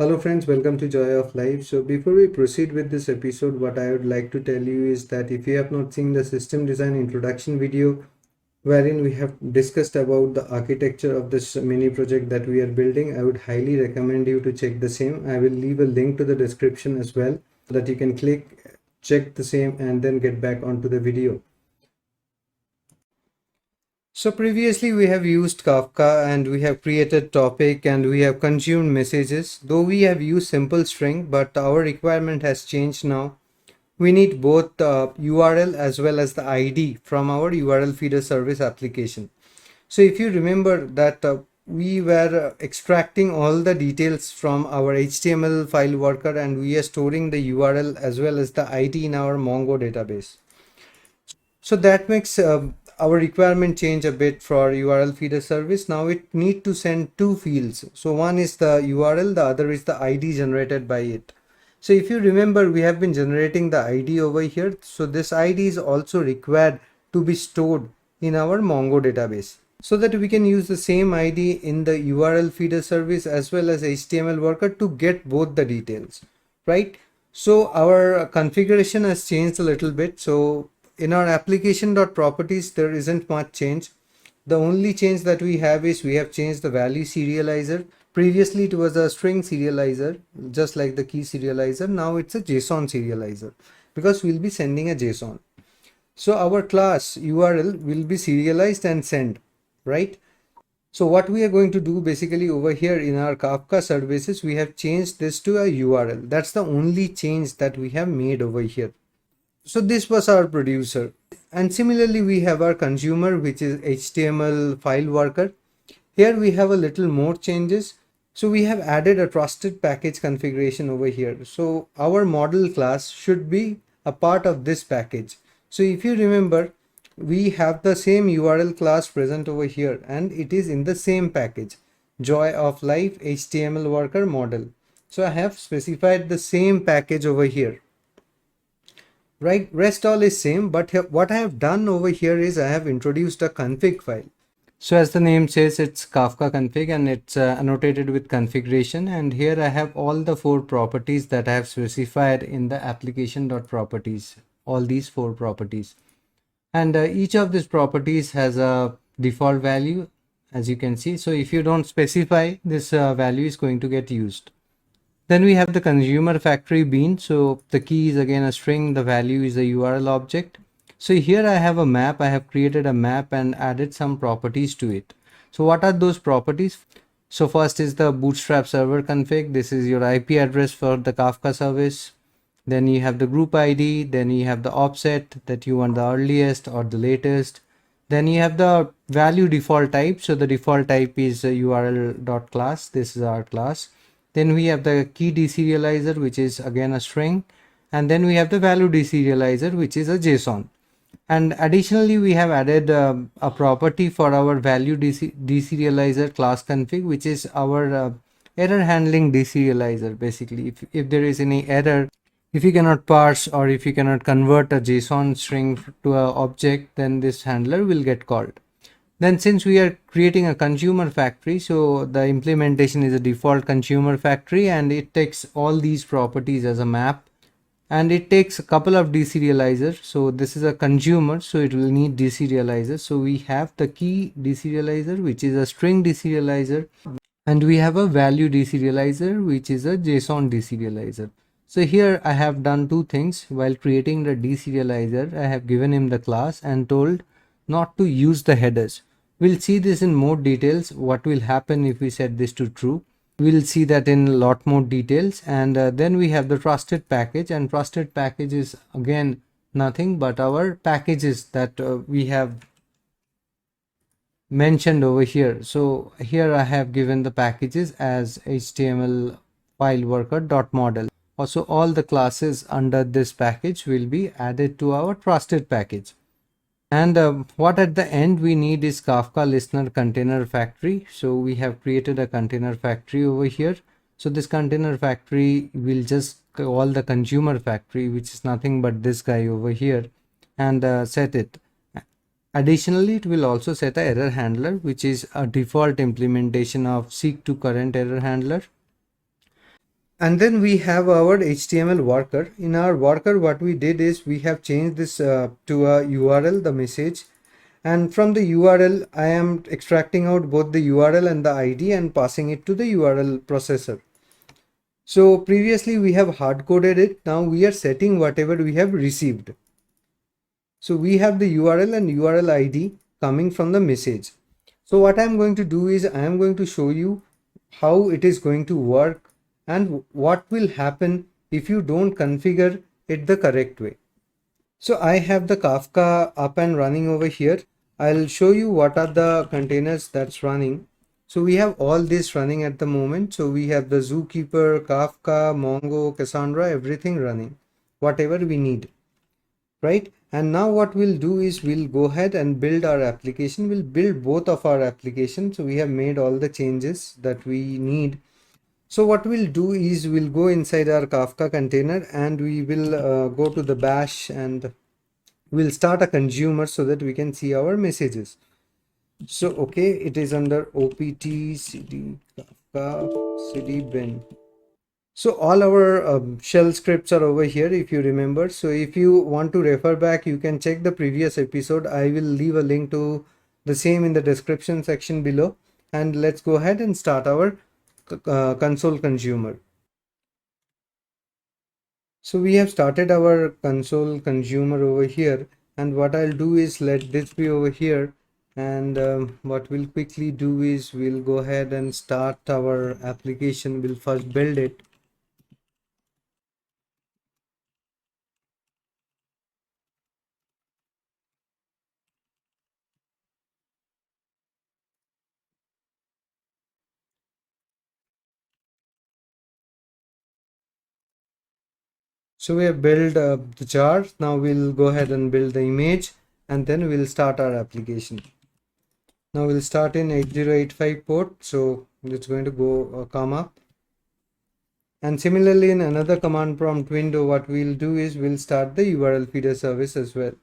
Hello friends, welcome to Joy of Life. So before we proceed with this episode, what I would like to tell you is that if you have not seen the system design introduction video, wherein we have discussed about the architecture of this mini project that we are building, I would highly recommend you to check the same. I will leave a link to the description as well so that you can click, check the same and then get back onto the video. So previously we have used Kafka and we have created topic and we have consumed messages. Though we have used simple string, but our requirement has changed now. We need both the URL as well as the ID from our URL feeder service application. So if you remember that we were extracting all the details from our HTML file worker and we are storing the URL as well as the ID in our Mongo database. So that makes our requirement change a bit for URL feeder service. Now it need to send two fields. So one is the URL, the other is the ID generated by it. So if you remember, we have been generating the ID over here. So this ID is also required to be stored in our Mongo database so that we can use the same ID in the URL feeder service as well as HTML worker to get both the details, right? So our configuration has changed a little bit. So in our application.properties, there isn't much change. The only change that we have is we have changed the value serializer. Previously it was a string serializer, just like the key serializer. Now it's a JSON serializer because we'll be sending a JSON. So our class URL will be serialized and sent, right? So what we are going to do basically over here in our Kafka services, we have changed this to a URL. That's the only change that we have made over here. So this was our producer, and similarly we have our consumer, which is HTML file worker. Here we have a little more changes. So we have added a trusted package configuration over here. So our model class should be a part of this package. So if you remember, we have the same URL class present over here and it is in the same package, Joy of Life HTML worker model. So I have specified the same package over here, right? Rest all is same, but what I have done over here is I have introduced a config file. So as the name says, it's Kafka config and it's annotated with configuration, and here I have all the four properties that I have specified in the application.properties, all these four properties, and each of these properties has a default value, as you can see. So if you don't specify, this value is going to get used. Then we have the consumer factory bean. So the key is again a string, the value is a URL object. So here I have a map. I have created a map and added some properties to it. So what are those properties? So first is the Bootstrap server config. This is your IP address for the Kafka service. Then you have the group ID. Then you have the offset that you want the earliest or the latest. Then you have the value default type. So the default type is URL.class. This is our class. Then we have the key deserializer, which is again a string. And then we have the value deserializer, which is a JSON. And additionally, we have added a property for our value deserializer class config, which is our error handling deserializer. Basically, if there is any error, if you cannot parse or if you cannot convert a JSON string to an object, then this handler will get called. Then since we are creating a consumer factory, so the implementation is a default consumer factory and it takes all these properties as a map, and it takes a couple of deserializers. So this is a consumer, so it will need deserializer. So we have the key deserializer, which is a string deserializer, and we have a value deserializer, which is a JSON deserializer. So here I have done two things. While creating the deserializer, I have given him the class and told not to use the headers. We'll see this in more details, what will happen if we set this to true. We'll see that in a lot more details. And then we have the trusted package, and trusted package is again nothing but our packages that we have mentioned over here. So here I have given the packages as HTML file worker.model. Also all the classes under this package will be added to our trusted package. And what at the end we need is Kafka listener container factory. So we have created a container factory over here. So this container factory will just call the consumer factory, which is nothing but this guy over here, and set it. Additionally, it will also set a error handler, which is a default implementation of seek to current error handler. And then we have our HTML worker. In our worker, what we did is we have changed this to a URL, the message. And from the URL, I am extracting out both the URL and the ID and passing it to the URL processor. So previously we have hard coded it. Now we are setting whatever we have received. So we have the URL and URL ID coming from the message. So what I'm going to do is I am going to show you how it is going to work and what will happen if you don't configure it the correct way. So I have the Kafka up and running over here. I'll show you what are the containers that's running. So we have all this running at the moment. So we have the Zookeeper, Kafka, Mongo, Cassandra, everything running, whatever we need, right? And now what we'll do is we'll go ahead and build our application. We'll build both of our applications. So we have made all the changes that we need. So what we'll do is we'll go inside our Kafka container and we will go to the bash and we'll start a consumer so that we can see our messages. So okay, it is under opt cd kafka cd bin. So all our shell scripts are over here if you remember. So if you want to refer back, you can check the previous episode. I will leave a link to the same in the description section below. And let's go ahead and start our console consumer. So we have started our console consumer over here, and what I'll do is let this be over here, and what we'll quickly do is we'll go ahead and start our application. We'll first build it. So we have built the jar. Now we'll go ahead and build the image, and then we'll start our application. Now we'll start in 8085 port, so it's going to go come up. And similarly, in another command prompt window, what we'll do is we'll start the URL feeder service as well.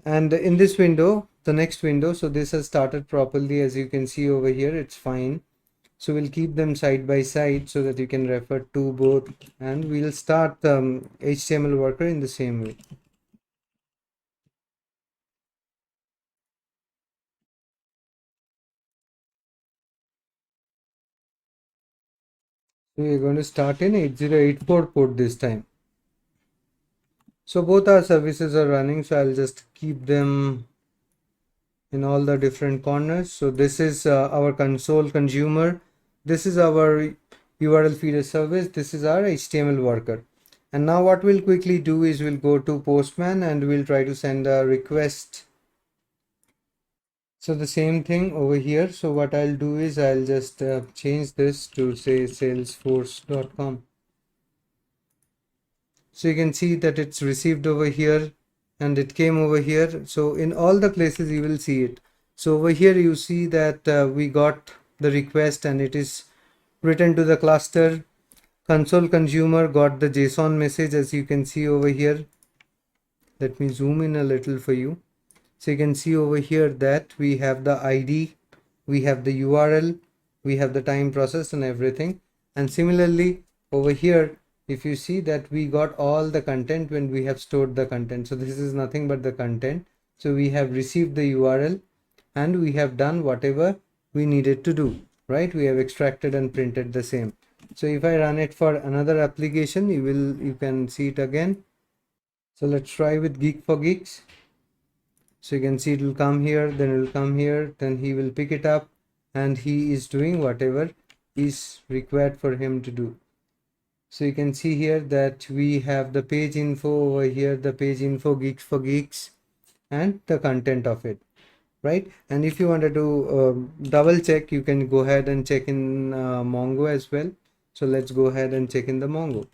And in this window, the next window, so this has started properly. As you can see over here, it's fine. So we'll keep them side by side so that you can refer to both, and we'll start HTML worker in the same way. So we're going to start in 8084 port this time. So both our services are running, so I'll just keep them in all the different corners. So this is our console consumer. This is our URL feeder service. This is our HTML worker. And now what we'll quickly do is we'll go to Postman and we'll try to send a request. So the same thing over here. So what I'll do is I'll just change this to say salesforce.com. So you can see that it's received over here and it came over here. So in all the places you will see it. So over here you see that we got the request and it is written to the cluster. Console consumer got the JSON message, as you can see over here. Let me zoom in a little for you. So you can see over here that we have the ID, we have the URL, we have the time process and everything. And similarly over here, if you see that we got all the content when we have stored the content. So this is nothing but the content. So we have received the URL and we have done whatever we needed to do, right? We have extracted and printed the same. So if I run it for another application, you can see it again. So let's try with Geek for Geeks. So you can see it will come here, then it will come here, then he will pick it up and he is doing whatever is required for him to do. So you can see here that we have the page info over here, the page info Geeks for Geeks and the content of it, right? And if you wanted to double check, you can go ahead and check in Mongo as well. So let's go ahead and check in the Mongo.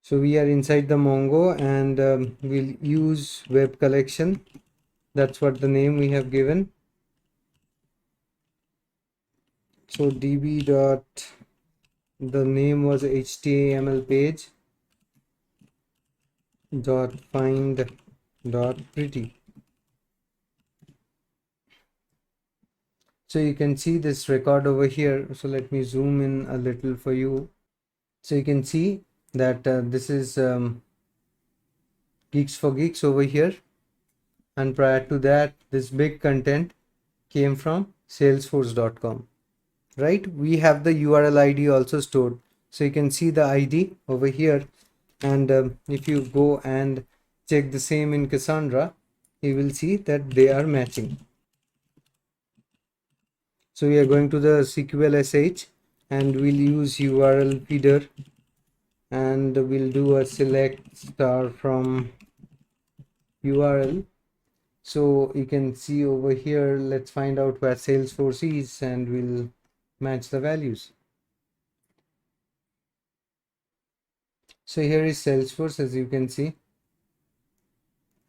So we are inside the Mongo and we'll use web collection. That's what the name we have given. So db dot, the name was html page dot find dot pretty. So you can see this record over here. So let me zoom in a little for you. So you can see that this is Geeks for Geeks over here, and prior to that this big content came from salesforce.com, right? We have the URL ID also stored, so you can see the ID over here, and if you go and check the same in Cassandra, you will see that they are matching. So we are going to the SQL SH and we'll use URL feeder, and we'll do a select star from URL. So you can see over here, let's find out where Salesforce is and we'll match the values. So here is Salesforce, as you can see,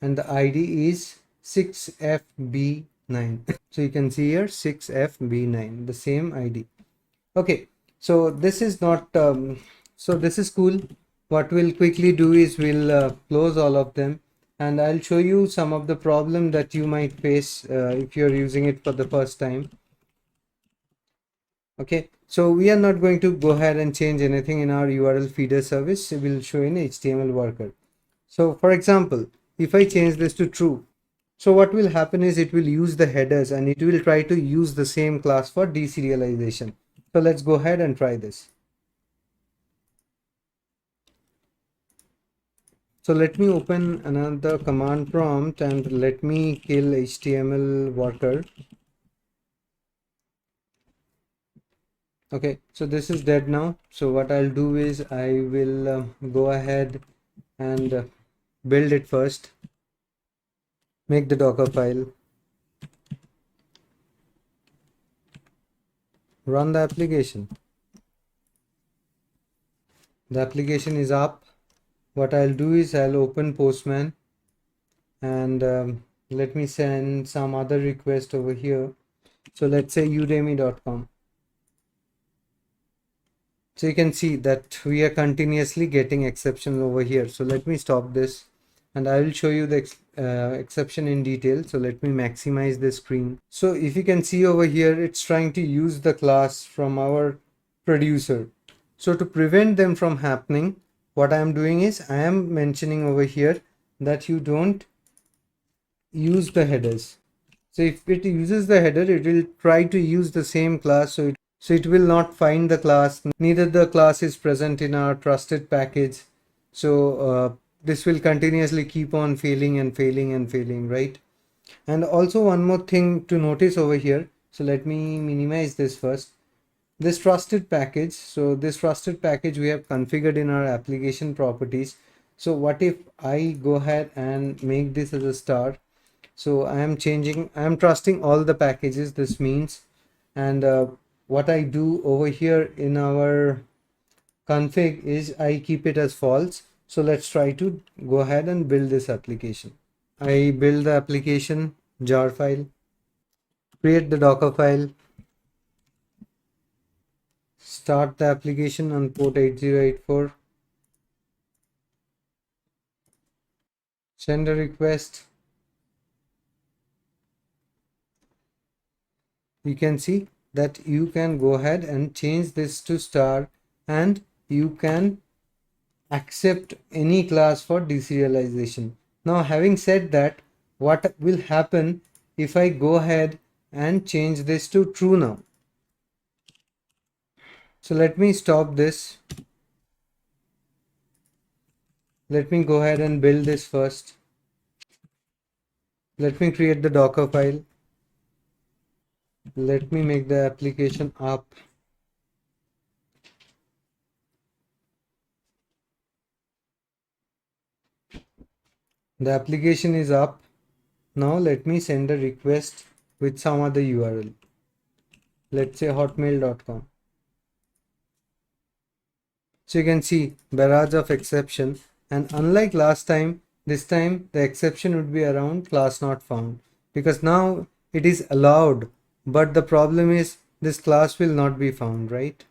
and the ID is 6FB9. So you can see here 6FB9, the same ID. Okay, so this is not so this is cool. What we'll quickly do is we'll close all of them, and I'll show you some of the problem that you might face if you're using it for the first time. Okay, so we are not going to go ahead and change anything in our URL feeder service. We'll show in HTML worker. So for example, if I change this to true, so what will happen is it will use the headers and it will try to use the same class for deserialization. So let's go ahead and try this. So let me open another command prompt and let me kill HTML worker. Okay, so this is dead now. So what I'll do is I will go ahead and build it first. Make the Docker file. Run the application. The application is up. What I'll do is I'll open Postman and let me send some other request over here. So let's say udemy.com. So you can see that we are continuously getting exceptions over here. So let me stop this and I will show you the exception in detail. So let me maximize the screen. So if you can see over here, it's trying to use the class from our producer. So to prevent them from happening, what I am doing is I am mentioning over here that you don't use the headers. So if it uses the header, it will try to use the same class. So it will not find the class. Neither the class is present in our trusted package. So this will continuously keep on failing and failing and failing, right? And also one more thing to notice over here. So let me minimize this first. This trusted package. So this trusted package we have configured in our application properties. So what if I go ahead and make this as a star? So I am trusting all the packages, this means, and what I do over here in our config is I keep it as false. So let's try to go ahead and build this application. I build the application jar file, create the Docker file, start the application on port 8084, send a request. You can see that you can go ahead and change this to star, and you can accept any class for deserialization. Now having said that, what will happen if I go ahead and change this to true now? So let me stop this. Let me go ahead and build this first. Let me create the Docker file. Let me make the application up. The application is up. Now let me send a request with some other URL. Let's say hotmail.com. So you can see barrage of exception, and unlike last time, this time the exception would be around class not found, because now it is allowed, but the problem is this class will not be found, right?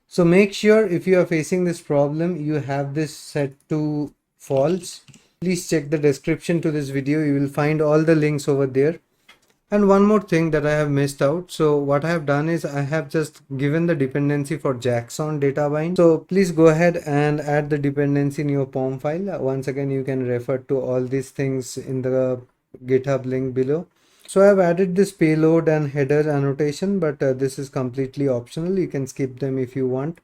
So make sure if you are facing this problem, you have this set to false. Please check the description to this video. You will find all the links over there. And one more thing that I have missed out. So what I have done is I have just given the dependency for JSON data bind. So please go ahead and add the dependency in your POM file. Once again, you can refer to all these things in the GitHub link below. So I have added this payload and header annotation, but this is completely optional. You can skip them if you want.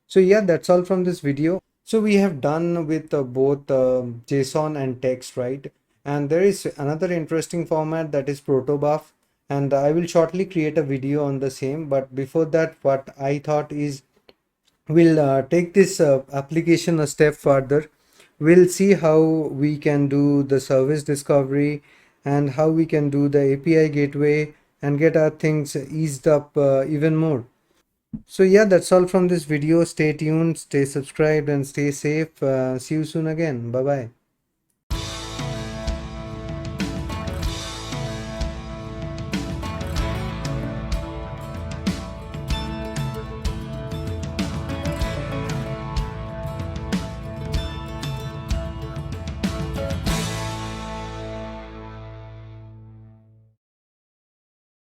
So yeah, that's all from this video. So we have done with both JSON and text, right? And there is another interesting format, that is protobuf, and I will shortly create a video on the same. But before that, what I thought is we'll take this application a step further. We'll see how we can do the service discovery and how we can do the API gateway and get our things eased up even more. So yeah, that's all from this video. Stay tuned, stay subscribed, and stay safe. See you soon again. Bye bye.